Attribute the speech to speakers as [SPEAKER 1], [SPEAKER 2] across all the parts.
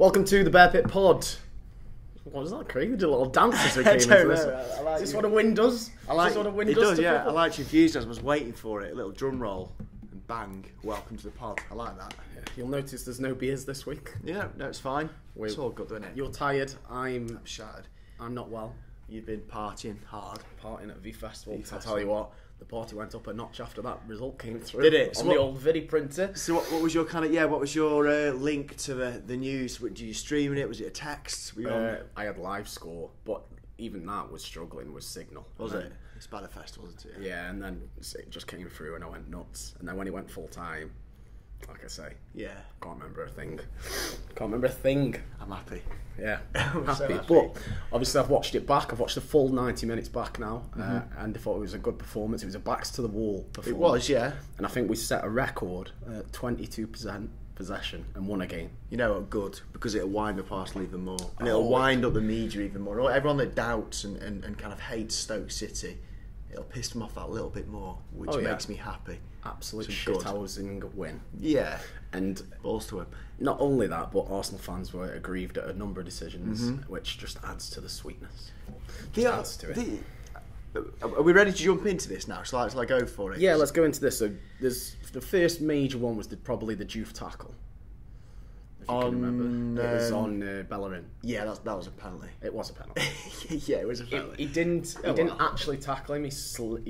[SPEAKER 1] Welcome to the Bear Pit Pod. What was that, Craig? We did a little dance as we came into this. Is this what a win does?
[SPEAKER 2] It does, yeah. I liked your enthusiasm. I was waiting for it. A little drum roll and bang. Welcome to the pod. I like that.
[SPEAKER 1] Yeah, you'll notice there's no beers this week.
[SPEAKER 2] Yeah, no, it's fine. It's all good, isn't it?
[SPEAKER 1] You're tired. I'm
[SPEAKER 2] shattered.
[SPEAKER 1] I'm not well.
[SPEAKER 2] You've been partying hard.
[SPEAKER 1] Partying at V Festival. I'll tell you what, the party went up a notch after that result came through.
[SPEAKER 2] Did it?
[SPEAKER 1] On the old video printer.
[SPEAKER 2] So what was your what was your link to the news? Did you stream it? Was it a text?
[SPEAKER 1] I had live score, but even that was struggling with signal.
[SPEAKER 2] Was it? It's bad at festival, isn't it?
[SPEAKER 1] Yeah, and then it just came through and I went nuts. And then when it went full time, like I say, can't remember a thing.
[SPEAKER 2] I'm happy.
[SPEAKER 1] Yeah, I'm happy. So happy. But obviously I've watched it back. I've watched the full 90 minutes back now, and I thought it was a good performance. It was a backs to the wall performance.
[SPEAKER 2] It was, yeah.
[SPEAKER 1] And I think we set a record, 22% possession and won a game.
[SPEAKER 2] You know, good, because it'll wind up Arsenal even more, and it'll wind up the media even more. Everyone that doubts and kind of hates Stoke City, it'll piss them off that little bit more, which makes me happy.
[SPEAKER 1] Absolute shithousing win.
[SPEAKER 2] Yeah.
[SPEAKER 1] And
[SPEAKER 2] balls to him.
[SPEAKER 1] Not only that, but Arsenal fans were aggrieved at a number of decisions, which just adds to the sweetness. Adds to it.
[SPEAKER 2] Are we ready to jump into this now? Shall I go for it?
[SPEAKER 1] Yeah, let's go into this. So there's the first major one was probably the Juve tackle. If you can remember. It was on Bellerin.
[SPEAKER 2] Yeah, that was a penalty.
[SPEAKER 1] It was a penalty.
[SPEAKER 2] Yeah, it was a penalty.
[SPEAKER 1] He didn't actually tackle him. He slid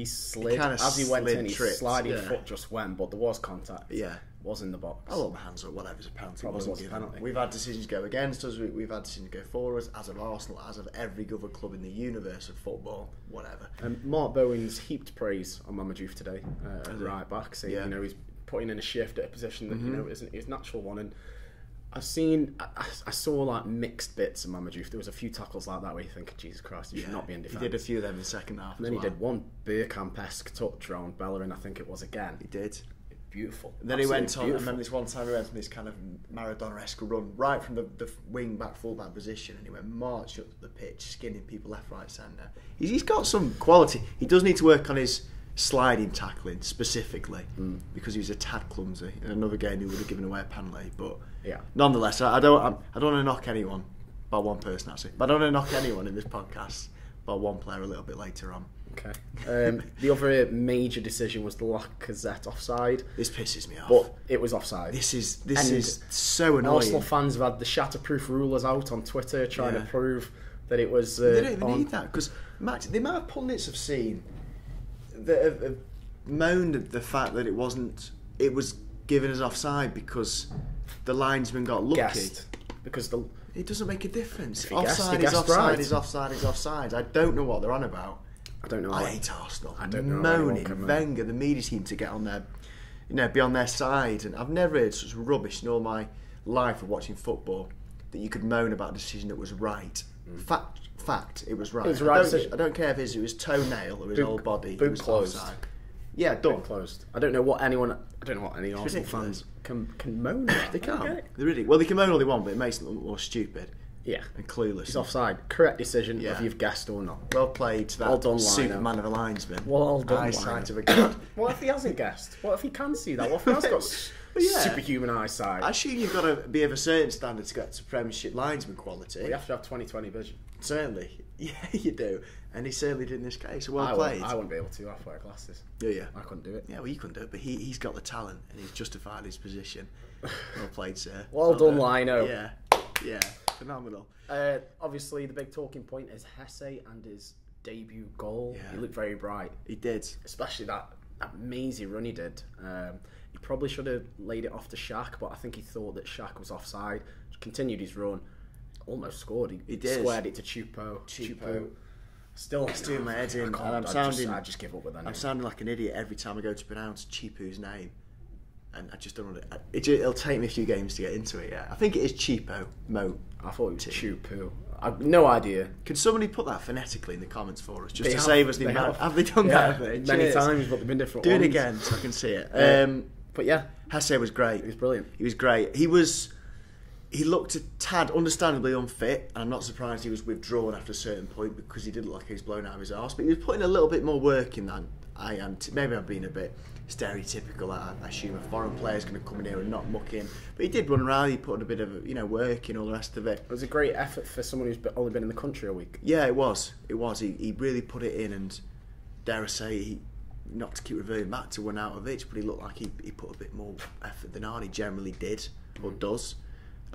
[SPEAKER 1] as he went in. His sliding foot just went, but there was contact.
[SPEAKER 2] Yeah,
[SPEAKER 1] was in the box.
[SPEAKER 2] I'll hold my hands up. Whatever's a penalty.
[SPEAKER 1] Probably was a penalty.
[SPEAKER 2] We've had decisions go against us. We've had decisions go for us. As of Arsenal, as of every other club in the universe of football, whatever.
[SPEAKER 1] Mark Bowen's heaped praise on Mama Juve today at right back, saying you know he's putting in a shift at a position that you know isn't his natural one. And I saw like mixed bits of Mama Juve. There was a few tackles like that where you think, Jesus Christ, you should not be in defence.
[SPEAKER 2] He did a few of them in the second half.
[SPEAKER 1] And then he did one Bergkamp-esque touch around Bellerin, I think it was again.
[SPEAKER 2] He did.
[SPEAKER 1] Beautiful.
[SPEAKER 2] And then he went on, I remember this one time he went on this kind of Maradona-esque run right from the wing back, full back position, and he went marched up the pitch, skinning people left, right, centre. He's got some quality. He does need to work on his sliding tackling specifically because he was a tad clumsy. In another game he would have given away a penalty, but nonetheless, I don't want to knock anyone by one person actually, but I don't want to knock anyone in this podcast by one player a little bit later on.
[SPEAKER 1] Okay. The other major decision was the Lacazette offside.
[SPEAKER 2] This pisses me off.
[SPEAKER 1] But it was offside.
[SPEAKER 2] This is so annoying.
[SPEAKER 1] Arsenal fans have had the shatterproof rulers out on Twitter trying to prove that it was.
[SPEAKER 2] They don't even need that because the amount of pundits I've seen that have moaned at the fact that it was given as offside because the linesman got lucky. It doesn't make a difference. Offside is offside is offside is offside. I don't know what they're on about.
[SPEAKER 1] I don't know.
[SPEAKER 2] I hate Arsenal.
[SPEAKER 1] I don't know.
[SPEAKER 2] Moaning, Wenger, the media team to get on their, be on their side. And I've never heard such rubbish in all my life of watching football that you could moan about a decision that was right. Fact, it was right.
[SPEAKER 1] It was right.
[SPEAKER 2] I don't care if it was toenail or his whole body.
[SPEAKER 1] Boot closed.
[SPEAKER 2] Offside. Yeah, done.
[SPEAKER 1] Boot closed. I don't know any Arsenal fans can moan about.
[SPEAKER 2] They can't. They're ridiculous. Well, they can moan all they want, but it makes them look more stupid.
[SPEAKER 1] Yeah.
[SPEAKER 2] And clueless.
[SPEAKER 1] He's offside. Correct decision, if you've guessed or not.
[SPEAKER 2] Well played to that Superman of a linesman.
[SPEAKER 1] Well done,
[SPEAKER 2] eyesight of a god.
[SPEAKER 1] What if he hasn't guessed? What if he can see that? What if he has got superhuman eyesight?
[SPEAKER 2] I assume you've got to be of a certain standard to get to Premiership linesman quality.
[SPEAKER 1] Well, you have to have 20/20 vision.
[SPEAKER 2] Certainly. Yeah, you do. And he certainly did in this case. Well played.
[SPEAKER 1] I wouldn't be able to. I wear glasses.
[SPEAKER 2] Yeah.
[SPEAKER 1] I couldn't do it.
[SPEAKER 2] Yeah, well, you couldn't do it, but he's got the talent and he's justified his position. Well played, sir.
[SPEAKER 1] Well done, Lino.
[SPEAKER 2] Yeah. Phenomenal.
[SPEAKER 1] Obviously, the big talking point is Hesse and his debut goal.
[SPEAKER 2] Yeah.
[SPEAKER 1] He looked very bright.
[SPEAKER 2] He did.
[SPEAKER 1] Especially that amazing run he did. He probably should have laid it off to Shaq, but I think he thought that Shaq was offside. Continued his run. Almost scored. He did. Squared it to Chupo. Still doing my head in. I just give up with that name.
[SPEAKER 2] I'm sounding like an idiot every time I go to pronounce Chipu's name. And I just don't know. It'll take me a few games to get into it. Yeah, I think it is Cheapo Mo.
[SPEAKER 1] I thought it was Chupu. I've no idea.
[SPEAKER 2] Could somebody put that phonetically in the comments for us, just to save us the amount? Have they done that?
[SPEAKER 1] Many times, but they've been different.
[SPEAKER 2] Do it again so I can see it.
[SPEAKER 1] But yeah,
[SPEAKER 2] Hesse was great.
[SPEAKER 1] He was brilliant.
[SPEAKER 2] He was great. He looked a tad understandably unfit, and I'm not surprised he was withdrawn after a certain point because he did look like he was blown out of his arse. But he was putting a little bit more work in that maybe I'm being a bit stereotypical. I assume a foreign player's going to come in here and not muck in, but he did run around. He put a bit of work in, all the rest of it.
[SPEAKER 1] It was a great effort for someone who's only been in the country a week.
[SPEAKER 2] Yeah, it was. He really put it in, and dare I say, not to keep reverting back to Arnautovic, but he looked like he put a bit more effort than Arnie generally did or does.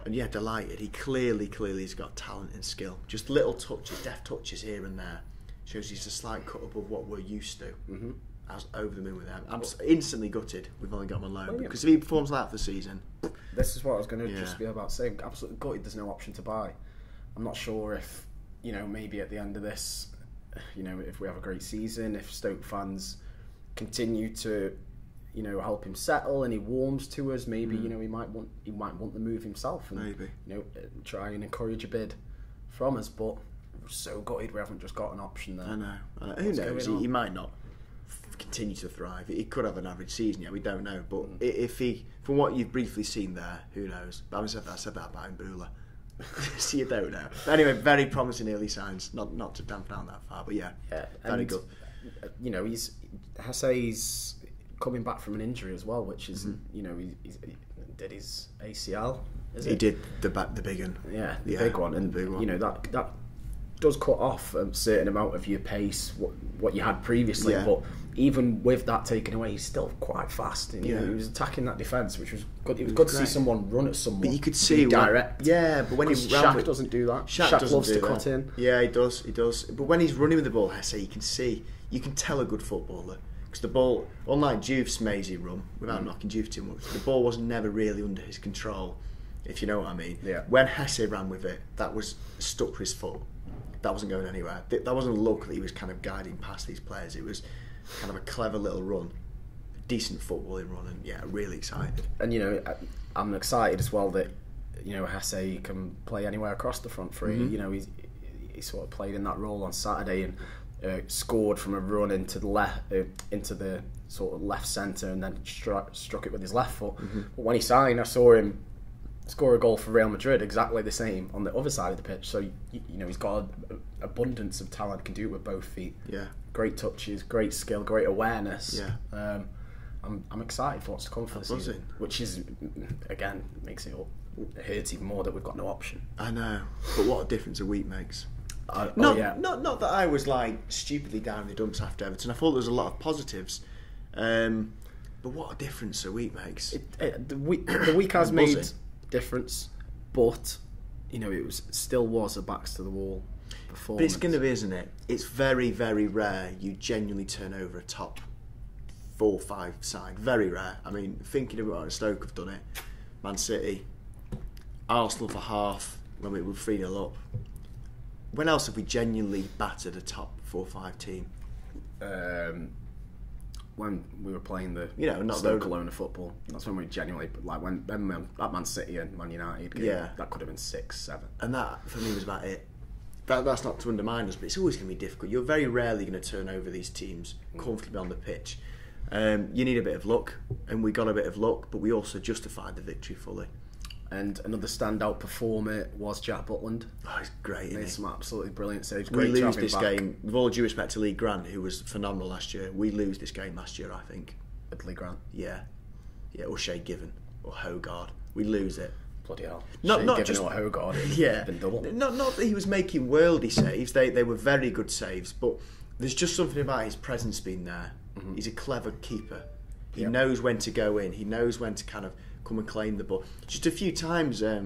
[SPEAKER 2] And yeah, delighted. He clearly has got talent and skill. Just little touches, deft touches here and there. Shows he's a slight cut above what we're used to. Mm-hmm. I was over the moon with them. I'm instantly gutted we've only got him on loan, because if he performs like that for the season...
[SPEAKER 1] This is what I was going to just be about saying. Absolutely gutted there's no option to buy. I'm not sure if, maybe at the end of this, if we have a great season, if Stoke fans continue to, help him settle and he warms to us, maybe, he might want the move himself and,
[SPEAKER 2] maybe.
[SPEAKER 1] Try and encourage a bid from us, but we're so gutted we haven't just got an option there.
[SPEAKER 2] I know. Who knows? He might not continue to thrive. He could have an average season, we don't know. But if he, from what you've briefly seen there, who knows? But I said that about Mbula. So you don't know. But anyway, very promising early signs. Not to dampen down that far, but yeah, very good. He's
[SPEAKER 1] coming back from an injury as well, which is he did his ACL.
[SPEAKER 2] He did the big one.
[SPEAKER 1] Yeah, the big one, and the big one. That does cut off a certain amount of your pace, what you had previously. Yeah. But even with that taken away, he's still quite fast. And, he was attacking that defence, which was good. It was good to see someone run at someone.
[SPEAKER 2] But you could see
[SPEAKER 1] direct.
[SPEAKER 2] But when he's
[SPEAKER 1] Shaq doesn't do that. Shaq loves to cut in.
[SPEAKER 2] Yeah, he does. But when he's running with the ball, you can tell a good footballer. Because the ball, unlike Juve's mazy run, without knocking Juve too much, the ball was never really under his control, if you know what I mean.
[SPEAKER 1] Yeah.
[SPEAKER 2] When Hesse ran with it, that was stuck to his foot. That wasn't going anywhere. That wasn't a look that he was kind of guiding past these players. It was kind of a clever little run, decent footballing run, and really excited.
[SPEAKER 1] And I'm excited as well that Hesse can play anywhere across the front three. Mm-hmm. He sort of played in that role on Saturday and scored from a run into the sort of left centre, and then struck it with his left foot. Mm-hmm. But when he signed, I saw him score a goal for Real Madrid exactly the same on the other side of the pitch. So he's got an abundance of talent, can do it with both feet.
[SPEAKER 2] Yeah,
[SPEAKER 1] great touches, great skill, great awareness. Yeah, I'm excited for what's to come for the season, which is again makes it hurt even more that we've got no option.
[SPEAKER 2] I know, but what a difference a week makes.
[SPEAKER 1] Not
[SPEAKER 2] that I was like stupidly down in the dumps after Everton. I thought there was a lot of positives, but what a difference a week makes.
[SPEAKER 1] The week has made difference, but it still was a backs to the wall performance.
[SPEAKER 2] But it's going to be, isn't it? It's very, very rare you genuinely turn over a top 4-5 side. Very rare. I mean, thinking about Stoke have done it, Man City, Arsenal for half when we were 3-0 up. When else have we genuinely battered a top 4-5 team?
[SPEAKER 1] When we were playing the
[SPEAKER 2] not
[SPEAKER 1] Stoke alone of football. That's when we genuinely when at Man City and Man United game, that could have been 6-7.
[SPEAKER 2] And that for me was about it. That's not to undermine us, but it's always going to be difficult. You're very rarely going to turn over these teams comfortably on the pitch. You need a bit of luck, and we got a bit of luck, but we also justified the victory fully.
[SPEAKER 1] And another standout performer was Jack Butland.
[SPEAKER 2] Oh, he's great, isn't he?
[SPEAKER 1] Made some absolutely brilliant saves.
[SPEAKER 2] We lose this game, with all due respect to Lee Grant, who was phenomenal last year. We lose this game last year, I think.
[SPEAKER 1] With Lee Grant?
[SPEAKER 2] Yeah, or Shay Given, or Hogard. We lose it.
[SPEAKER 1] Bloody hell.
[SPEAKER 2] Not
[SPEAKER 1] Given
[SPEAKER 2] just
[SPEAKER 1] or Hogard.
[SPEAKER 2] Yeah.
[SPEAKER 1] Been double.
[SPEAKER 2] Not that he was making worldy saves. They were very good saves, but there's just something about his presence being there. Mm-hmm. He's a clever keeper. He knows when to go in. He knows when to kind of come and claim the ball. Just a few times, a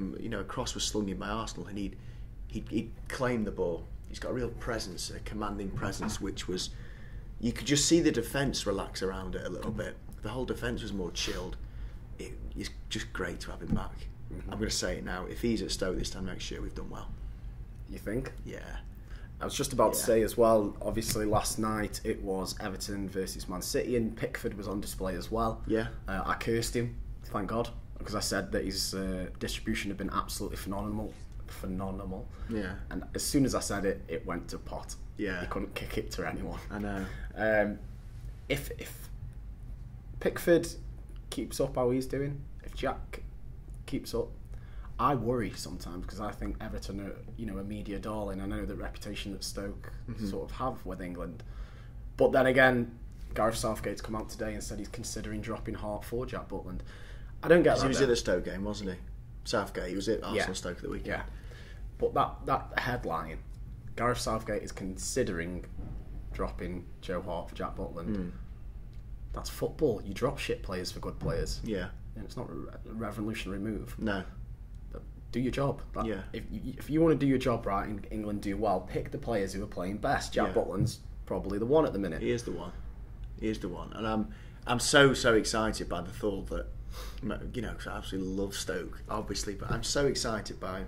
[SPEAKER 2] cross was slung in by Arsenal, and he'd claim the ball. He's got a real presence, a commanding presence, which was, you could just see the defence relax around it a little bit. The whole defence was more chilled. It's just great to have him back. Mm-hmm. I'm going to say it now. If he's at Stoke this time next year, we've done well.
[SPEAKER 1] You think?
[SPEAKER 2] Yeah.
[SPEAKER 1] I was just about to say as well, obviously last night it was Everton versus Man City, and Pickford was on display as well.
[SPEAKER 2] Yeah.
[SPEAKER 1] I cursed him, thank God, because I said that his distribution had been absolutely phenomenal. Yeah. And as soon as I said it, it went to pot.
[SPEAKER 2] Yeah.
[SPEAKER 1] He couldn't kick it to anyone.
[SPEAKER 2] I know.
[SPEAKER 1] If Pickford keeps up how he's doing, if Jack keeps up, I worry sometimes, because I think Everton are a media darling. I know the reputation that Stoke sort of have with England, but then again, Gareth Southgate's come out today and said he's considering dropping Hart for Jack Butland. I don't get that.
[SPEAKER 2] He was at the Stoke game, wasn't he? Southgate, he was at Arsenal Stoke at the weekend.
[SPEAKER 1] Yeah. But that headline, Gareth Southgate is considering dropping Joe Hart for Jack Butland. That's football. You drop shit players for good players.
[SPEAKER 2] Yeah.
[SPEAKER 1] And it's not a revolutionary move.
[SPEAKER 2] No.
[SPEAKER 1] Do your job.
[SPEAKER 2] Yeah.
[SPEAKER 1] If you want to do your job right and England do well, pick the players who are playing best. Jack Butland's probably the one at the minute.
[SPEAKER 2] He is the one. And I'm so excited by the thought that, you know, because I absolutely love Stoke, obviously, but I'm so excited by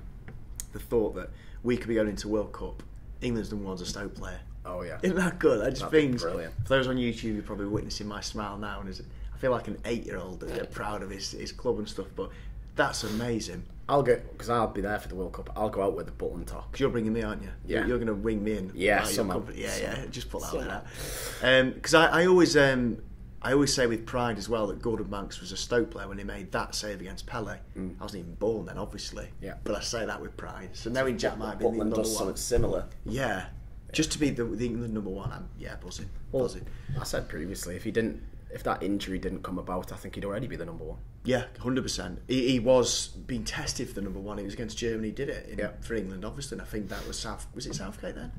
[SPEAKER 2] the thought that we could be going into World Cup. England's number one's a Stoke player.
[SPEAKER 1] Oh yeah.
[SPEAKER 2] Isn't that good? I just think,
[SPEAKER 1] brilliant.
[SPEAKER 2] For those on YouTube, you're probably witnessing my smile now, and I feel like an 8-year-old that's get proud of his club and stuff, but that's amazing.
[SPEAKER 1] I'll go, because I'll be there for the World Cup. I'll go out with the Butland talk.
[SPEAKER 2] Because you're bringing me, aren't you?
[SPEAKER 1] Yeah.
[SPEAKER 2] You're going to ring me in.
[SPEAKER 1] Yeah, somehow.
[SPEAKER 2] Yeah. Just put that like that. Because I always say with pride as well that Gordon Banks was a Stoke player when he made that save against Pele. I wasn't even born then, obviously.
[SPEAKER 1] Yeah.
[SPEAKER 2] But I say that with pride. So knowing Jack might be the
[SPEAKER 1] Butland
[SPEAKER 2] number
[SPEAKER 1] does
[SPEAKER 2] one.
[SPEAKER 1] something similar.
[SPEAKER 2] Yeah. Just to be the England number one, I'm buzzing.
[SPEAKER 1] Well,
[SPEAKER 2] buzzing.
[SPEAKER 1] I said previously, if that injury didn't come about, I think he'd already be the number one.
[SPEAKER 2] Yeah, 100%. He was being tested for the number one. It was against Germany, did it? For England, obviously. And I think that was Was it Southgate then?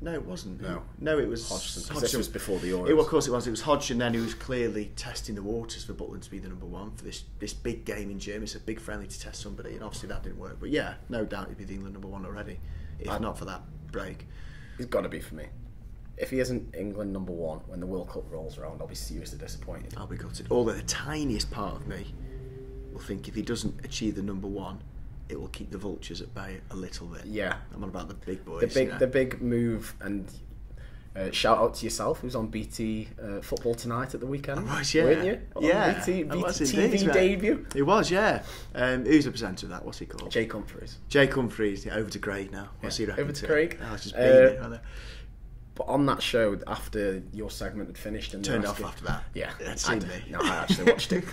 [SPEAKER 2] No, it wasn't. No, it was
[SPEAKER 1] Hodgson. This was before the Euros.
[SPEAKER 2] Of course it was. It was Hodgson then who was clearly testing the waters for Butland to be the number one for this big game in Germany. It's a big friendly to test somebody, and obviously that didn't work. But yeah, no doubt he'd be the England number one already, if not for that break.
[SPEAKER 1] He's got to be for me. If he isn't England number one when the World Cup rolls around, I'll be seriously disappointed.
[SPEAKER 2] I'll be gutted. Although the tiniest part of me will think if he doesn't achieve the number one, it will keep the vultures at bay a little bit.
[SPEAKER 1] Yeah.
[SPEAKER 2] I'm on about the big boys.
[SPEAKER 1] The big move, and shout out to yourself who's on BT Football Tonight at the weekend.
[SPEAKER 2] I was, yeah.
[SPEAKER 1] Weren't you?
[SPEAKER 2] Yeah.
[SPEAKER 1] BT
[SPEAKER 2] indeed,
[SPEAKER 1] TV debut.
[SPEAKER 2] It was, yeah. Who's the presenter of that? What's he called?
[SPEAKER 1] Jake Humphries.
[SPEAKER 2] Jake Humphries, over to Craig now. What's he reckon?
[SPEAKER 1] Over to Craig.
[SPEAKER 2] I was just beaming, wasn't it?
[SPEAKER 1] But on that show, after your segment had finished, and
[SPEAKER 2] turned off after that.
[SPEAKER 1] Yeah,
[SPEAKER 2] I'd seen me.
[SPEAKER 1] No, I actually watched it.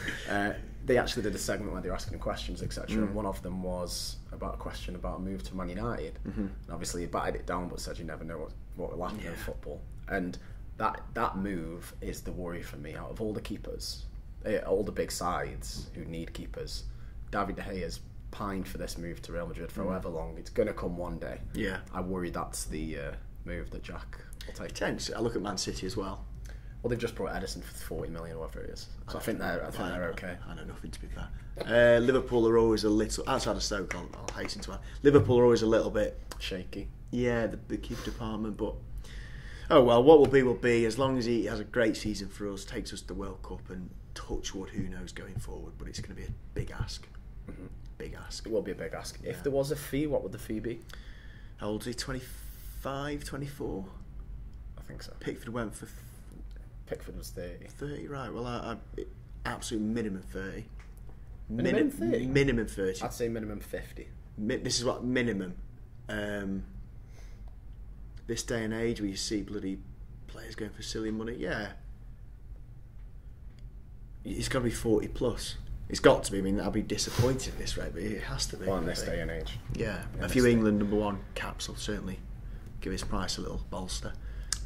[SPEAKER 1] They actually did a segment where they were asking questions, etc. And one of them was about a question about a move to Man United. And obviously, he batted it down, but said you never know what will happen in football. And that move is the worry for me. Out of all the keepers, all the big sides who need keepers, David De Gea's pined for this move to Real Madrid for however long. It's going to come one day.
[SPEAKER 2] Yeah,
[SPEAKER 1] I worry that's the move that Jack will take.
[SPEAKER 2] Potentially. I look at Man City as well.
[SPEAKER 1] Well, they've just brought Edison for 40 million or whatever it is. So I think they're okay.
[SPEAKER 2] I know nothing, to be fair. Liverpool are always a little, outside of Stoke, I'll hasten to add, Liverpool are always a little bit
[SPEAKER 1] shaky.
[SPEAKER 2] Yeah, the keeper department, but oh well, what will be, as long as he has a great season for us, takes us to the World Cup, and touch wood, who knows going forward, but it's going to be a big ask. Big ask.
[SPEAKER 1] It will be a big ask. If there was a fee, what would the fee be?
[SPEAKER 2] How old is he? 25, 24?
[SPEAKER 1] I think so.
[SPEAKER 2] Pickford went for...
[SPEAKER 1] Pickford was 30.
[SPEAKER 2] 30, right. Well, I absolute minimum 30.
[SPEAKER 1] Minimum 30?
[SPEAKER 2] Minimum 30.
[SPEAKER 1] I'd say minimum 50.
[SPEAKER 2] This is what minimum. This day and age where you see bloody players going for silly money, yeah. It's got to be 40 plus. It's got to be. I mean, I'll be disappointed at this rate, but it has to be.
[SPEAKER 1] Well, in this day and age.
[SPEAKER 2] Yeah. A few England number one caps will certainly give his price a little bolster.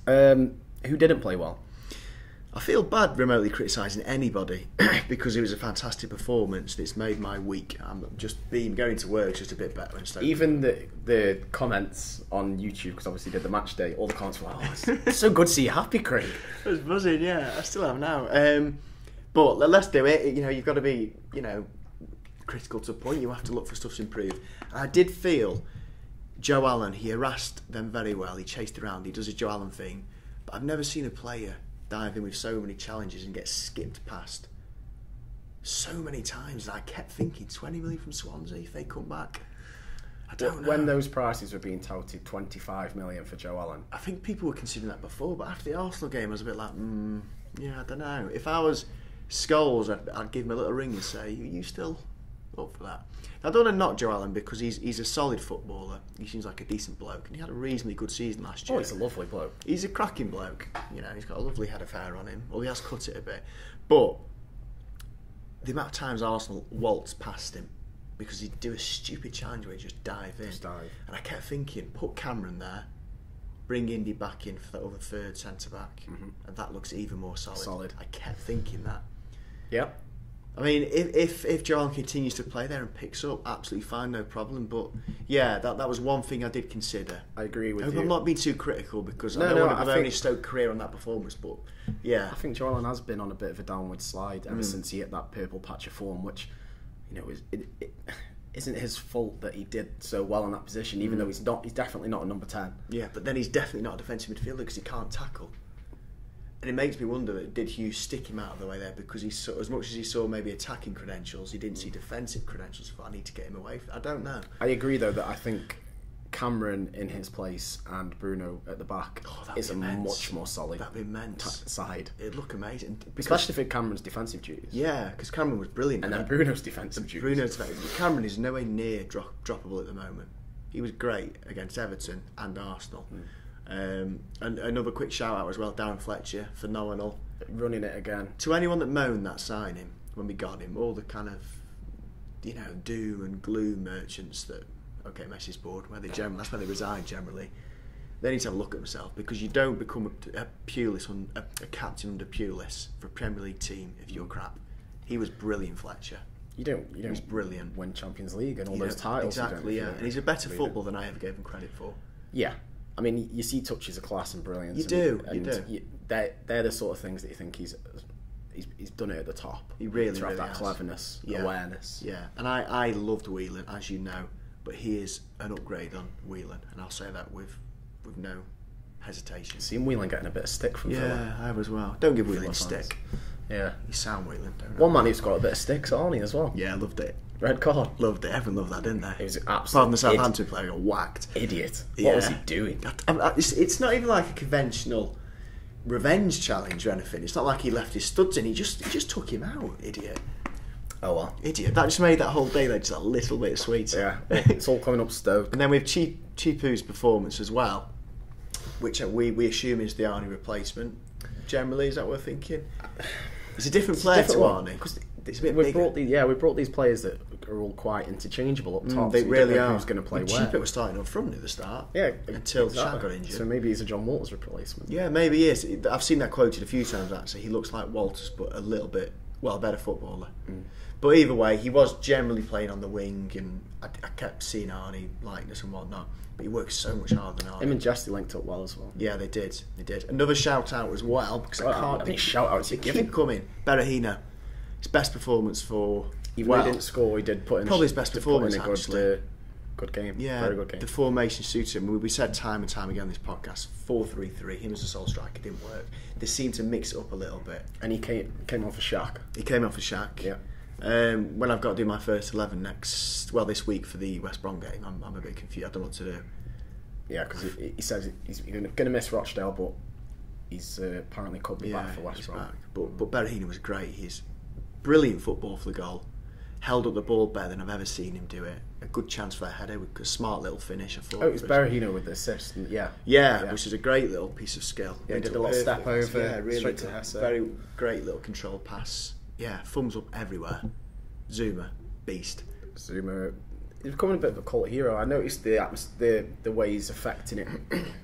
[SPEAKER 1] Who didn't play well?
[SPEAKER 2] I feel bad remotely criticising anybody because it was a fantastic performance. It's made my week. I'm just going to work just a bit better.
[SPEAKER 1] Even the comments on YouTube, because obviously did the match day, all the comments were like, "Oh, it's so good to see you happy, Craig."
[SPEAKER 2] I was buzzing, yeah. I still am now. But let's do it. You know, you've got to be, critical to a point. You have to look for stuff to improve. And I did feel Joe Allen. He harassed them very well. He chased around. He does his Joe Allen thing. But I've never seen a player dive in with so many challenges and get skipped past so many times. And I kept thinking 20 million from Swansea if they come back. I don't know.
[SPEAKER 1] When those prices were being touted, 25 million for Joe Allen.
[SPEAKER 2] I think people were considering that before, but after the Arsenal game I was a bit like, yeah, I don't know. If I was Scholes, I'd give him a little ring and say, are you still up for that? I don't want to knock Joe Allen because he's a solid footballer. He seems like a decent bloke, and he had a reasonably good season last year.
[SPEAKER 1] Oh, he's a lovely bloke.
[SPEAKER 2] He's a cracking bloke. He's got a lovely head of hair on him. Well, he has cut it a bit, but the amount of times Arsenal waltzed past him because he'd do a stupid challenge where he'd just dive in.
[SPEAKER 1] Just dive.
[SPEAKER 2] And I kept thinking, put Cameron there, bring Indy back in for that other third centre-back, and that looks even more solid. I kept thinking that.
[SPEAKER 1] Yeah.
[SPEAKER 2] I mean, if John continues to play there and picks up, absolutely fine, no problem. But yeah, that was one thing I did consider.
[SPEAKER 1] I agree with you.
[SPEAKER 2] I'm not being too critical because I don't want to have only Stoke career on that performance, but yeah.
[SPEAKER 1] I think Joel has been on a bit of a downward slide ever since he hit that purple patch of form, which, you know, it isn't his fault that he did so well in that position, even though he's definitely not a number 10.
[SPEAKER 2] Yeah, but then he's definitely not a defensive midfielder because he can't tackle. And it makes me wonder, did Hughes stick him out of the way there because he saw, as much as he saw maybe attacking credentials, he didn't see defensive credentials. I need to get him away. I don't know.
[SPEAKER 1] I agree though that I think Cameron in his place and Bruno at the back is a much more solid side.
[SPEAKER 2] It'd look amazing,
[SPEAKER 1] especially for Cameron's defensive duties.
[SPEAKER 2] Yeah, because Cameron was brilliant,
[SPEAKER 1] and then Bruno's defensive duties.
[SPEAKER 2] Cameron is nowhere near droppable at the moment. He was great against Everton and Arsenal. And another quick shout out as well, Darren Fletcher, phenomenal,
[SPEAKER 1] running it again.
[SPEAKER 2] To anyone that moaned that signing when we got him, all the kind of, you know, doom and gloom merchants that Messi's bored, that's where they reside generally. They need to have a look at themselves, because you don't become a captain under Pulis for a Premier League team if you're crap. He was brilliant, Fletcher.
[SPEAKER 1] You don't. He
[SPEAKER 2] was brilliant.
[SPEAKER 1] Win Champions League and all those titles.
[SPEAKER 2] Exactly, yeah. And he's a better footballer than I ever gave him credit for.
[SPEAKER 1] Yeah. I mean, you see touches of class and brilliance.
[SPEAKER 2] You do.
[SPEAKER 1] They're the sort of things that you think he's done it at the top.
[SPEAKER 2] He really
[SPEAKER 1] has that
[SPEAKER 2] has.
[SPEAKER 1] Cleverness, awareness.
[SPEAKER 2] Yeah, and I loved Whelan, as you know, but he is an upgrade on Whelan, and I'll say that with no hesitation.
[SPEAKER 1] Seen Whelan getting a bit of stick from Villa.
[SPEAKER 2] Yeah, I have as well. Don't give Whelan stick.
[SPEAKER 1] Yeah,
[SPEAKER 2] you sound Whelan.
[SPEAKER 1] One man who's got a bit of sticks, Arnie, as well.
[SPEAKER 2] Yeah, I loved it.
[SPEAKER 1] Red card.
[SPEAKER 2] Loved it. Everyone loved that, didn't they?
[SPEAKER 1] It was absolutely.
[SPEAKER 2] Apart from the Southampton player got whacked.
[SPEAKER 1] Idiot. What was he doing?
[SPEAKER 2] It's not even like a conventional revenge challenge or anything. It's not like he left his studs in. He just took him out. Idiot.
[SPEAKER 1] Oh well.
[SPEAKER 2] Idiot. That just made that whole day just a little bit sweeter.
[SPEAKER 1] Yeah. It's all coming up Stoke.
[SPEAKER 2] And then with Chipu's performance as well, which we assume is the Arnie replacement. Generally, is that what we're thinking? It's a different player to Arnie. It's a bit bigger.
[SPEAKER 1] We brought these players that are all quite interchangeable up top.
[SPEAKER 2] They really are.
[SPEAKER 1] Who's going to play where?
[SPEAKER 2] Chipo was starting up front at the start.
[SPEAKER 1] Yeah,
[SPEAKER 2] until Shaq got injured.
[SPEAKER 1] So maybe he's a John Walters replacement.
[SPEAKER 2] Yeah, maybe he is. I've seen that quoted a few times actually. He looks like Walters, but a little bit a better footballer. But either way, he was generally playing on the wing, and I kept seeing Arnie likeness and whatnot. But he works so much harder than Arnie.
[SPEAKER 1] Him and Jesse linked up well as well.
[SPEAKER 2] Yeah, they did. Another shout out as well, because I can't.
[SPEAKER 1] Any shout outs you
[SPEAKER 2] keep coming. Berahino. His best performance for.
[SPEAKER 1] He didn't score. He did put in
[SPEAKER 2] probably his best performance.
[SPEAKER 1] Good game.
[SPEAKER 2] Yeah, very good game. The formation suited him. We said time and time again on this podcast, 4-3-3. Him as a sole striker didn't work. They seemed to mix it up a little bit.
[SPEAKER 1] And he came on for Shaq.
[SPEAKER 2] He came on for Shaq.
[SPEAKER 1] Yeah.
[SPEAKER 2] When I've got to do my first 11 this week for the West Brom game, I'm a bit confused. I don't know what to do.
[SPEAKER 1] Yeah, because he says he's going to miss Rochdale, but he's apparently could be back for West Brom.
[SPEAKER 2] But Berahino was great. He's brilliant football for the goal. Held up the ball better than I've ever seen him do it. A good chance for a header with a smart little finish. I thought.
[SPEAKER 1] Oh, it was Berahino with the assist.
[SPEAKER 2] Yeah, which is a great little piece of skill.
[SPEAKER 1] Yeah, he did a little step over,
[SPEAKER 2] really
[SPEAKER 1] straight to Hesse.
[SPEAKER 2] Very great little control pass. Yeah, thumbs up everywhere. Zuma, beast.
[SPEAKER 1] Zuma, he's becoming a bit of a cult hero. I noticed the way he's affecting it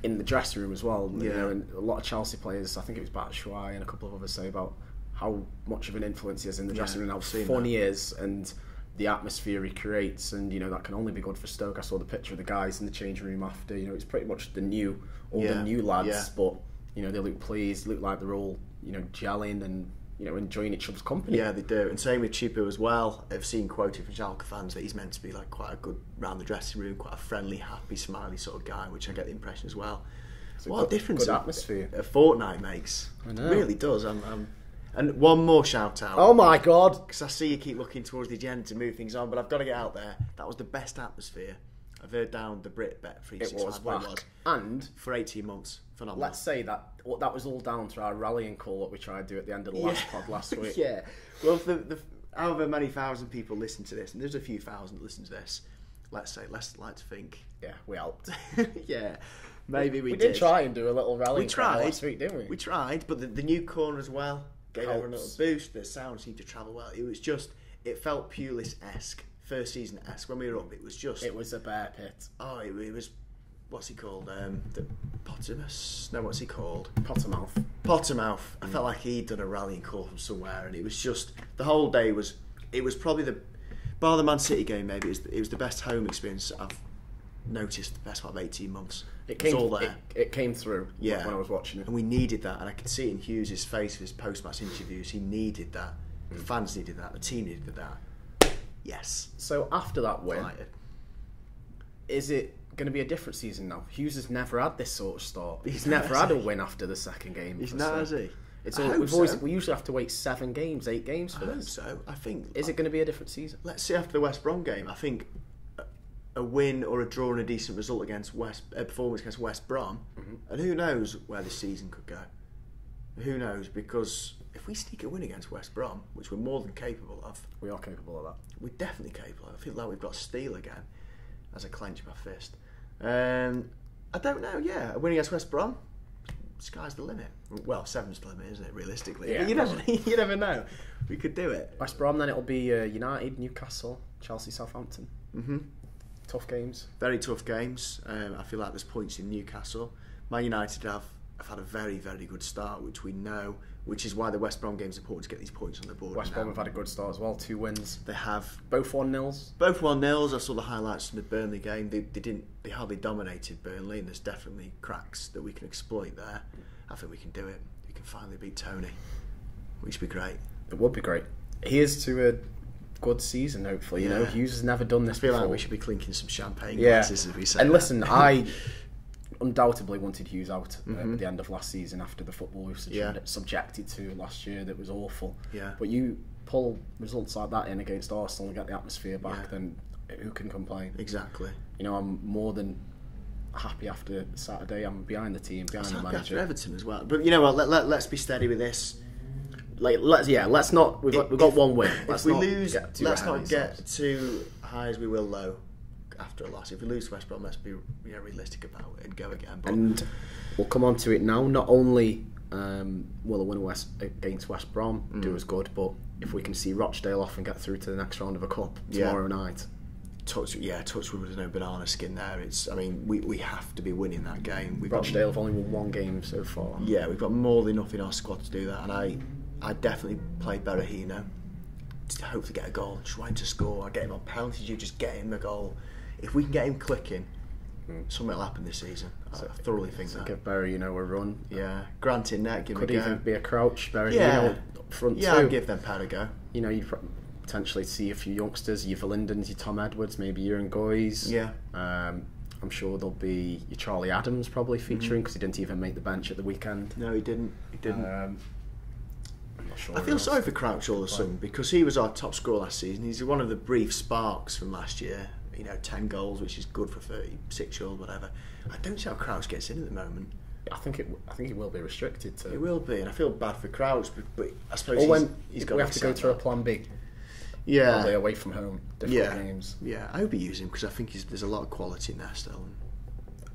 [SPEAKER 1] in the dressing room as well.
[SPEAKER 2] Yeah.
[SPEAKER 1] You know, and a lot of Chelsea players, I think it was Batshuayi and a couple of others, say about how much of an influence he has in the dressing room, how fun he is, and the atmosphere he creates, and you know that can only be good for Stoke. I saw the picture of the guys in the changing room after. You know, it's pretty much the new lads, but you know they look pleased, look like they're all gelling and enjoying each other's company.
[SPEAKER 2] Yeah, they do. And same with Chipo as well. I've seen quoted from Schalke fans that he's meant to be like quite a good round the dressing room, quite a friendly, happy, smiley sort of guy, which I get the impression as well. What a difference
[SPEAKER 1] good atmosphere
[SPEAKER 2] a fortnight makes.
[SPEAKER 1] I know.
[SPEAKER 2] It really does. And one more shout out.
[SPEAKER 1] Oh my God!
[SPEAKER 2] Because I see you keep looking towards the agenda to move things on, but I've got to get out there. That was the best atmosphere I've heard down the Brit Bet 365.
[SPEAKER 1] It was. And
[SPEAKER 2] for 18 months. Phenomenal.
[SPEAKER 1] Let's say that was all down to our rallying call that we tried to do at the end of the last pod last week.
[SPEAKER 2] Yeah. Well, the however many thousand people listen to this, and there's a few thousand that listen to this, let's like to think.
[SPEAKER 1] Yeah, we helped.
[SPEAKER 2] Yeah. Maybe we
[SPEAKER 1] did try and do a little rallying
[SPEAKER 2] call
[SPEAKER 1] last week, didn't we?
[SPEAKER 2] We tried, but the new corner as well gave everyone a little boost. The sound seemed to travel well. It felt Pulis-esque, first season-esque. When we were up, it was a bear pit. Oh, it was what's he called? The Pottermus? No, what's he called?
[SPEAKER 1] Pottermouth.
[SPEAKER 2] I felt like he'd done a rallying call from somewhere, and it was just the whole day was. It was probably bar the Man City game. Maybe it was the best home experience I've noticed the best part of 18 months.
[SPEAKER 1] It
[SPEAKER 2] was all there.
[SPEAKER 1] It came through.
[SPEAKER 2] Yeah.
[SPEAKER 1] When I was watching it,
[SPEAKER 2] and we needed that, and I could see it in Hughes' face with his post-match interviews. He needed that. The fans needed that. The team needed that. Yes.
[SPEAKER 1] So after that win,
[SPEAKER 2] Delighted.
[SPEAKER 1] Is it going to be a different season now? Hughes has never had this sort of start. He's never had a win after the second game.
[SPEAKER 2] He's not, has he?
[SPEAKER 1] We usually have to wait 8 games for this.
[SPEAKER 2] Hope so. I think.
[SPEAKER 1] Is it going to be a different season?
[SPEAKER 2] Let's see after the West Brom game. I think a win or a draw and a decent result against performance against West Brom, and who knows where this season could go. Who knows? Because if we sneak a win against West Brom, which we're more than capable of,
[SPEAKER 1] we are capable of that.
[SPEAKER 2] We're definitely capable. I feel like we've got steel again, as I clench my fist. I don't know. Yeah, a win against West Brom, sky's the limit. Well, 7's the limit, isn't it? Realistically,
[SPEAKER 1] yeah,
[SPEAKER 2] you never know. We could do it.
[SPEAKER 1] West Brom, then it'll be United, Newcastle, Chelsea, Southampton. Tough games.
[SPEAKER 2] Very tough games. I feel like there's points in Newcastle. Man United have had a very, very good start, which we know, which is why the West Brom game is important to get these points on the board.
[SPEAKER 1] West Brom have had a good start as well, 2 wins.
[SPEAKER 2] They have.
[SPEAKER 1] Both 1-0s.
[SPEAKER 2] Both 1-0s. I saw the highlights from the Burnley game. They hardly dominated Burnley, and there's definitely cracks that we can exploit there. I think we can do it. We can finally beat Tony, which would be great.
[SPEAKER 1] It would be great. Here's to a good season, hopefully. You know, Hughes has never done this before.
[SPEAKER 2] I feel like we should be clinking some champagne glasses as we say.
[SPEAKER 1] And listen, I undoubtedly wanted Hughes out at the end of last season after the football we were subjected to last year that was awful.
[SPEAKER 2] Yeah.
[SPEAKER 1] But you pull results like that in against Arsenal and get the atmosphere back, then who can complain?
[SPEAKER 2] Exactly.
[SPEAKER 1] You know, I'm more than happy after Saturday. I'm behind the team, behind the manager.
[SPEAKER 2] After Everton as well. But you know what? Let's be steady with this.
[SPEAKER 1] Let's not. We've got one win.
[SPEAKER 2] If we lose, let's not get too high as we will low after a loss. If we lose to West Brom, let's be realistic about it and go again. But
[SPEAKER 1] and we'll come on to it now. Not only will a win against West Brom do us good, but if we can see Rochdale off and get through to the next round of a cup tomorrow night. Touchwood
[SPEAKER 2] with no banana skin there. We have to be winning that game.
[SPEAKER 1] Rochdale have only won 1 game so far.
[SPEAKER 2] Yeah, we've got more than enough in our squad to do that, and I definitely play Berahino to hopefully get a goal, trying to score. I get him on penalties, you just get him a goal. If we can get him clicking, something will happen this season. I thoroughly think that.
[SPEAKER 1] Give Berahino a run.
[SPEAKER 2] Yeah, Granted, net, give him a go.
[SPEAKER 1] Could even be a Crouch, Berahino up front too.
[SPEAKER 2] Yeah, I'd give them Pat a go.
[SPEAKER 1] You know, you'd potentially see a few youngsters, your Verlindens, your Tom Edwards, maybe your Ngoys.
[SPEAKER 2] Yeah.
[SPEAKER 1] I'm sure there'll be your Charlie Adams probably featuring because he didn't even make the bench at the weekend.
[SPEAKER 2] No, he didn't.
[SPEAKER 1] I'm not sure.
[SPEAKER 2] I feel sorry for Crouch all of a sudden because he was our top scorer last season. He's one of the brief sparks from last year. 10 goals, which is good for 36-year-old, whatever. I don't see how Crouch gets in at the moment.
[SPEAKER 1] I think he will be restricted to.
[SPEAKER 2] He will be, and I feel bad for Crouch, but I suppose he's got.
[SPEAKER 1] We have to go through a plan B.
[SPEAKER 2] Yeah,
[SPEAKER 1] probably away from home, different games.
[SPEAKER 2] Yeah, I hope he uses him because I think there's a lot of quality in there still,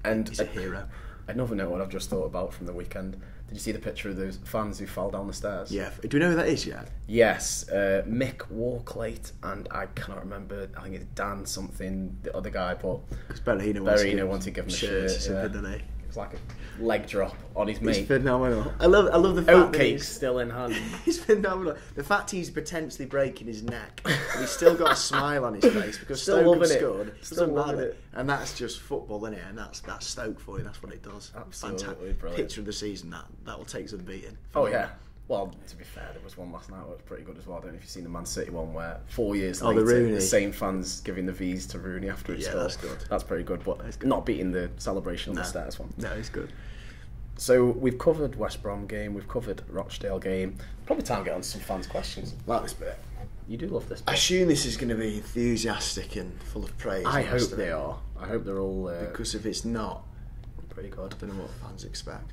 [SPEAKER 1] and
[SPEAKER 2] he's a hero.
[SPEAKER 1] Another note, what I've just thought about from the weekend. Did you see the picture of those fans who fell down the stairs?
[SPEAKER 2] Yeah. Do we know who that is yet?
[SPEAKER 1] Yes, Mick Walklate and I cannot remember. I think it's Dan something, the other guy, but
[SPEAKER 2] because Berahino
[SPEAKER 1] wanted to give him a shirt.
[SPEAKER 2] It
[SPEAKER 1] was like a leg drop on his mate.
[SPEAKER 2] He's phenomenal. I love the fact
[SPEAKER 1] Oatcake's still in hand.
[SPEAKER 2] He's phenomenal. The fact he's potentially breaking his neck, and he's still got a smile on his face because Stoke have scored. Doesn't matter. And that's just football, isn't it? And that's Stoke for you. That's what it does.
[SPEAKER 1] Absolutely
[SPEAKER 2] fantastic.
[SPEAKER 1] Brilliant.
[SPEAKER 2] Picture of the season. That will take some beating.
[SPEAKER 1] Oh yeah. Well, to be fair, there was one last night that was pretty good as well. I don't know if you've seen the Man City one where 4 years later, the same fans giving the V's to Rooney after he scored.
[SPEAKER 2] That's good.
[SPEAKER 1] That's pretty good, but not beating the celebration on the stairs one.
[SPEAKER 2] No, it's good.
[SPEAKER 1] So we've covered West Brom game, we've covered Rochdale game. Probably time to get on to some fans' questions.
[SPEAKER 2] Like this bit.
[SPEAKER 1] You do love this bit.
[SPEAKER 2] I assume this is going to be enthusiastic and full of praise.
[SPEAKER 1] I hope they are. I hope they're all...
[SPEAKER 2] because if it's not,
[SPEAKER 1] pretty good.
[SPEAKER 2] I don't know what fans expect.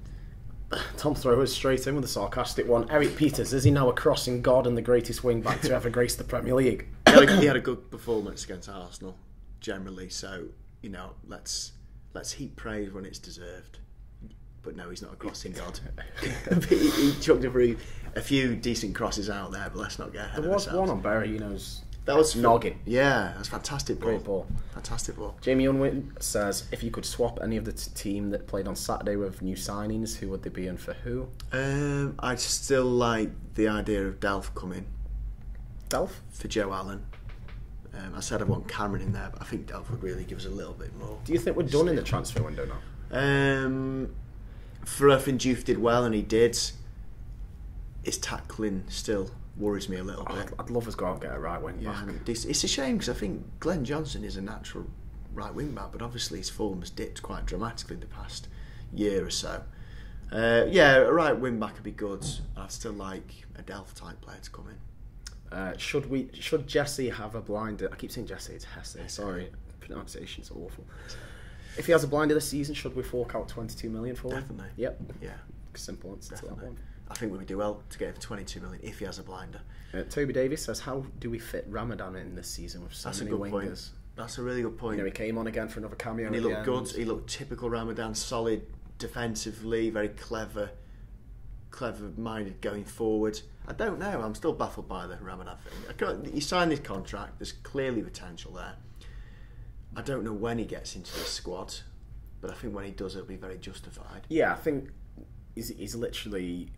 [SPEAKER 1] Tom throws straight in with a sarcastic one. Eric Peters, is he now a crossing god and the greatest wing-back to ever grace the Premier League?
[SPEAKER 2] He had a good performance against Arsenal, generally, so, let's heap praise when it's deserved. But no, he's not a crossing god. He chucked a few decent crosses out there, but let's not get ahead of ourselves.
[SPEAKER 1] There was one on Berahino's
[SPEAKER 2] That was
[SPEAKER 1] noggin.
[SPEAKER 2] Yeah, that's fantastic ball.
[SPEAKER 1] Great ball.
[SPEAKER 2] Fantastic ball.
[SPEAKER 1] Jamie Unwin says, if you could swap any of the team that played on Saturday with new signings, who would they be and for who?
[SPEAKER 2] I'd still like the idea of Delph coming.
[SPEAKER 1] Delph? For
[SPEAKER 2] Joe Allen. I said I want Cameron in there, but I think Delph would really give us a little bit more.
[SPEAKER 1] Do you think we're done in the transfer window now?
[SPEAKER 2] For everything Juve did well, and he did, his tackling still worries me a little bit.
[SPEAKER 1] I'd love us to go out and get a right wing back.
[SPEAKER 2] It's a shame because I think Glenn Johnson is a natural right wing back, but obviously his form has dipped quite dramatically in the past year or so. A right wing back would be good. I'd still like a Delph type player to come in.
[SPEAKER 1] Should Jesse have a blinder? I keep saying Jesse, it's Hesse. Sorry, pronunciation's awful. If he has a blinder this season, should we fork out 22 million for him?
[SPEAKER 2] Definitely.
[SPEAKER 1] Yep.
[SPEAKER 2] Yeah.
[SPEAKER 1] Simple answer to that one.
[SPEAKER 2] I think we would do well to get him for 22 million if he has a blinder.
[SPEAKER 1] Toby Davies says, how do we fit Ramadan in this season with so many wingers?
[SPEAKER 2] Point. That's a really good point.
[SPEAKER 1] He came on again for another cameo.
[SPEAKER 2] And he looked good. He looked typical Ramadan, solid defensively, very clever-minded going forward. I don't know. I'm still baffled by the Ramadan thing. He signed his contract. There's clearly potential there. I don't know when he gets into the squad, but I think when he does, it'll be very justified.
[SPEAKER 1] Yeah, I think he's literally,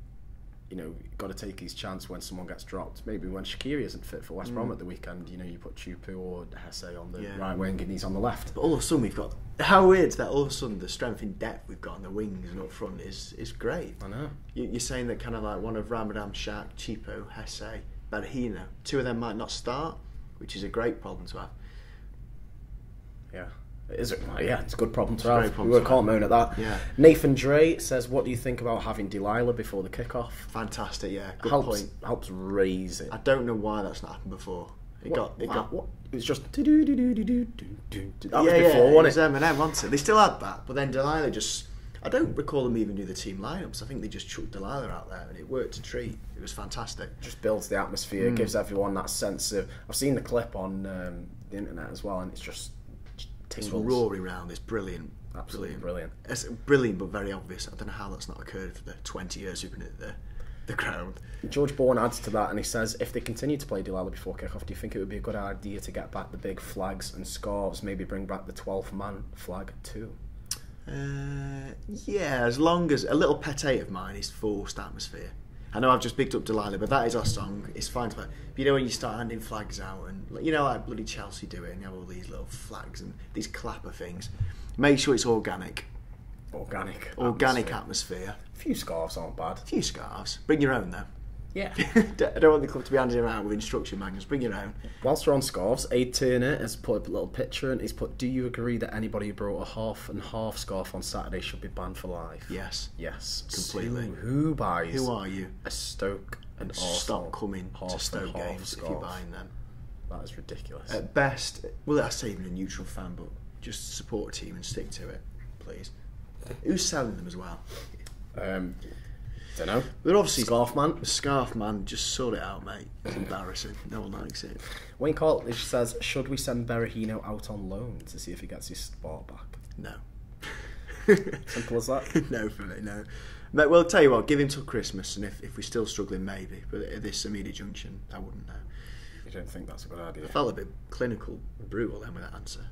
[SPEAKER 1] got to take his chance when someone gets dropped. Maybe when Shaqiri isn't fit for West Brom at the weekend, you put Chupu or Hesse on the right wing and he's on the left.
[SPEAKER 2] But all of a sudden we've got... How weird that all of a sudden the strength in depth we've got on the wings and up front is great.
[SPEAKER 1] I know.
[SPEAKER 2] You're saying that kind of like one of Ramadan, Shaq, Chipo, Hesse, Berahino, two of them might not start, which is a great problem to have.
[SPEAKER 1] Yeah. It's a good problem to have.
[SPEAKER 2] We
[SPEAKER 1] can't moan at that.
[SPEAKER 2] Yeah.
[SPEAKER 1] Nathan Dre says, what do you think about having Delilah before the kickoff?
[SPEAKER 2] Fantastic, yeah. Good point.
[SPEAKER 1] Helps raise it.
[SPEAKER 2] I don't know why that's not happened before. It
[SPEAKER 1] was just that was before, wasn't it?
[SPEAKER 2] It was Eminem, wasn't it? They still had that, but then Delilah just... I don't recall them even do the team lineups. I think they just chucked Delilah out there and it worked a treat. It was fantastic.
[SPEAKER 1] Just builds the atmosphere, gives everyone that sense of... I've seen the clip on the internet as well, and it's just...
[SPEAKER 2] It's roaring round. It's brilliant.
[SPEAKER 1] Absolutely brilliant.
[SPEAKER 2] It's brilliant, but very obvious. I don't know how that's not occurred for the 20 years we've been at the ground.
[SPEAKER 1] George Bourne adds to that, and he says, if they continue to play Delilah before kick-off, do you think it would be a good idea to get back the big flags and scarves, maybe bring back the 12th-man flag too?
[SPEAKER 2] Yeah, as long as... A little pet hate of mine is forced atmosphere. I know I've just picked up Delilah, but that is our song. It's fine to play. But when you start handing flags out and like bloody Chelsea do it, and you have all these little flags and these clapper things, make sure it's organic. Organic atmosphere.
[SPEAKER 1] A few scarves aren't bad.
[SPEAKER 2] A few scarves. Bring your own though.
[SPEAKER 1] Yeah.
[SPEAKER 2] I don't want the club to be handing them out with instruction manuals. Bring your own.
[SPEAKER 1] Whilst we're on scarves, Aid Turner has put a little picture and he's put, do you agree that anybody who brought a half and half scarf on Saturday should be banned for life?
[SPEAKER 2] Yes.
[SPEAKER 1] Completely. Who buys?
[SPEAKER 2] Who are you?
[SPEAKER 1] A Stoke and Arsenal.
[SPEAKER 2] Stop coming to Stoke games if you're buying them.
[SPEAKER 1] That is ridiculous.
[SPEAKER 2] At best, well, I say even a neutral fan, but just support a team and stick to it, please. Who's selling them as well?
[SPEAKER 1] Don't know.
[SPEAKER 2] They're obviously
[SPEAKER 1] Scarf Man.
[SPEAKER 2] Just sort it out, mate. It's embarrassing. No one likes it.
[SPEAKER 1] Wayne Cartledge says, should we send Berahino out on loan to see if he gets his spot back?
[SPEAKER 2] No.
[SPEAKER 1] Simple as that.
[SPEAKER 2] No, for me, no. But, well, I'll tell you what, give him till Christmas, and if we're still struggling, maybe. But at this immediate junction, I wouldn't know.
[SPEAKER 1] You don't think that's a good idea?
[SPEAKER 2] I felt a bit clinical, brutal then with that answer.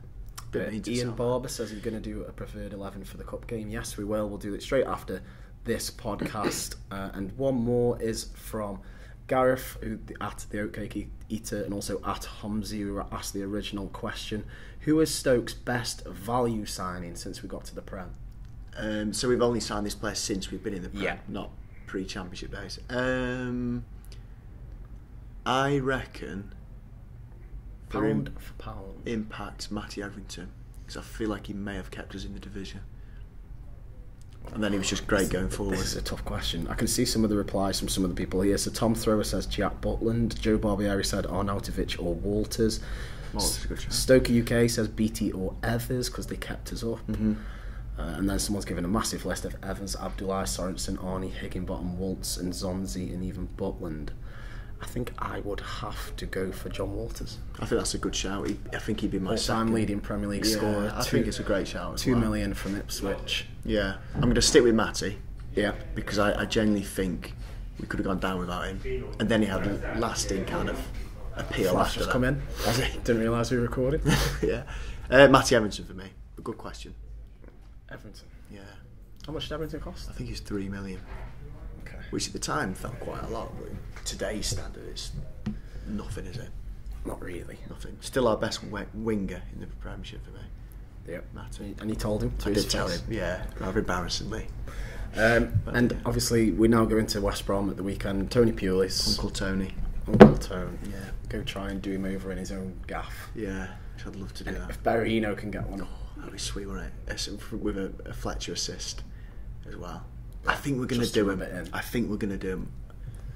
[SPEAKER 1] Ian Barber says, are you going to do a preferred 11 for the cup game? Yes, we will. We'll do it straight after this podcast. And one more is from Gareth, at the Oatcake Eater, and also at Humsey, who asked the original question. Who is Stoke's best value signing since we got to the Prem?
[SPEAKER 2] So we've only signed this player since we've been in the Prem, not pre-championship days. I reckon...
[SPEAKER 1] Pound for pound.
[SPEAKER 2] Impact, Matty Everington, because I feel like he may have kept us in the division. And then he was just great going forward.
[SPEAKER 1] This is a tough question. I can see some of the replies from some of the people here. So Tom Thrower says Jack Butland. Joe Barbieri said Arnautovic or Walters.
[SPEAKER 2] Walters, good shout.
[SPEAKER 1] Stoker UK says BT or Evers because they kept us up.
[SPEAKER 2] Mm-hmm.
[SPEAKER 1] And then someone's given a massive list of Evans, Abdullah, Sorensen, Arnie, Higginbottom, Waltz and Zonzi and even Butland. I think I would have to go for John Walters.
[SPEAKER 2] I think that's a good shout. I think he'd be my
[SPEAKER 1] all-time leading Premier League scorer.
[SPEAKER 2] I think it's a great shout.
[SPEAKER 1] 2 million from Ipswich.
[SPEAKER 2] Yeah, I'm going to stick with Matty.
[SPEAKER 1] Yeah,
[SPEAKER 2] because I genuinely think we could have gone down without him. And then he had a lasting kind of appeal after
[SPEAKER 1] just
[SPEAKER 2] that.
[SPEAKER 1] come in.
[SPEAKER 2] Has he?
[SPEAKER 1] Didn't realise we were recording.
[SPEAKER 2] Yeah. Matty Everton for me. A good question.
[SPEAKER 1] Everton.
[SPEAKER 2] Yeah.
[SPEAKER 1] How much did Everton cost?
[SPEAKER 2] I think it's 3 million.
[SPEAKER 1] Okay.
[SPEAKER 2] Which at the time felt quite a lot, but in today's standard, it's nothing, is it?
[SPEAKER 1] Not really.
[SPEAKER 2] Nothing. Still our best winger in the Premiership for me.
[SPEAKER 1] Yep.
[SPEAKER 2] Matty.
[SPEAKER 1] And you told him to
[SPEAKER 2] I
[SPEAKER 1] his
[SPEAKER 2] did tell
[SPEAKER 1] face.
[SPEAKER 2] him, yeah, rather embarrassingly.
[SPEAKER 1] And obviously, we now go into West Brom at the weekend. Tony Pulis.
[SPEAKER 2] Uncle Tony.
[SPEAKER 1] Uncle Tone.
[SPEAKER 2] Yeah.
[SPEAKER 1] Go try and do him over in his own gaff.
[SPEAKER 2] Yeah, which I'd love to do
[SPEAKER 1] And
[SPEAKER 2] that.
[SPEAKER 1] if Berahino can get one.
[SPEAKER 2] Oh, that'd be sweet, wouldn't it? With a Fletcher assist as well. I think we're going to
[SPEAKER 1] Just
[SPEAKER 2] do
[SPEAKER 1] rub
[SPEAKER 2] him.
[SPEAKER 1] it in.
[SPEAKER 2] I think we're going to do him.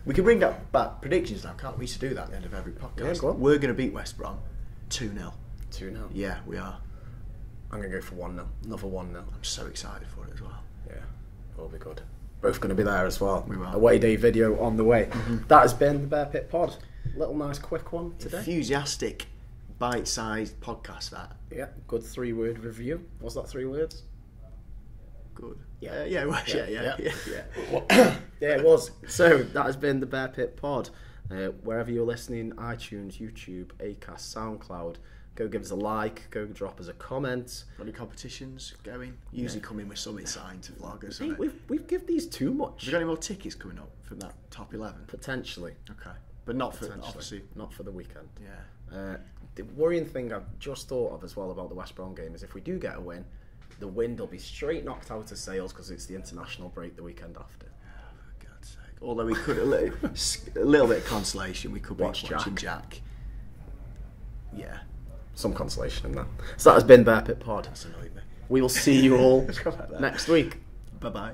[SPEAKER 2] We can bring back predictions now, can't we? We used to do that at the end of every podcast.
[SPEAKER 1] Yeah, go on.
[SPEAKER 2] We're going to beat West Brom 2-0.
[SPEAKER 1] 2-0.
[SPEAKER 2] Yeah, we are.
[SPEAKER 1] I'm going to go for 1-0. Another 1-0.
[SPEAKER 2] I'm so excited for it as well.
[SPEAKER 1] Yeah, it'll be good. Both going to be there as well.
[SPEAKER 2] We will.
[SPEAKER 1] Away day video on the way. That has been the Bear Pit Pod. Little nice quick one today.
[SPEAKER 2] Enthusiastic, bite-sized podcast, that.
[SPEAKER 1] Yeah, good 3-word review. Was that 3 words?
[SPEAKER 2] Good.
[SPEAKER 1] Yeah.
[SPEAKER 2] Yeah, it was. Yeah.
[SPEAKER 1] Yeah, it was. So that has been the Bear Pit Pod. Wherever you're listening, iTunes, YouTube, Acast, SoundCloud, go give us a like, go drop us a comment.
[SPEAKER 2] Any competitions going? Usually come in with something signed to vlog us.
[SPEAKER 1] Hey, we've given these too much.
[SPEAKER 2] Have you got any more tickets coming up from that top 11?
[SPEAKER 1] Potentially.
[SPEAKER 2] Okay. But not for,
[SPEAKER 1] Potentially.
[SPEAKER 2] obviously.
[SPEAKER 1] Not for the weekend.
[SPEAKER 2] Yeah.
[SPEAKER 1] The worrying thing I've just thought of as well about the West Brom game is if we do get a win, the wind will be straight knocked out of sails because it's the international break the weekend after.
[SPEAKER 2] For God's sake. Although we could, a little bit of consolation, we could
[SPEAKER 1] Watch
[SPEAKER 2] be watching Jack. Yeah.
[SPEAKER 1] Some consolation in that. So that has been Bear Pit Pod.
[SPEAKER 2] That's annoyed me.
[SPEAKER 1] We will see you all
[SPEAKER 2] Let's go back there.
[SPEAKER 1] next week.
[SPEAKER 2] Bye-bye.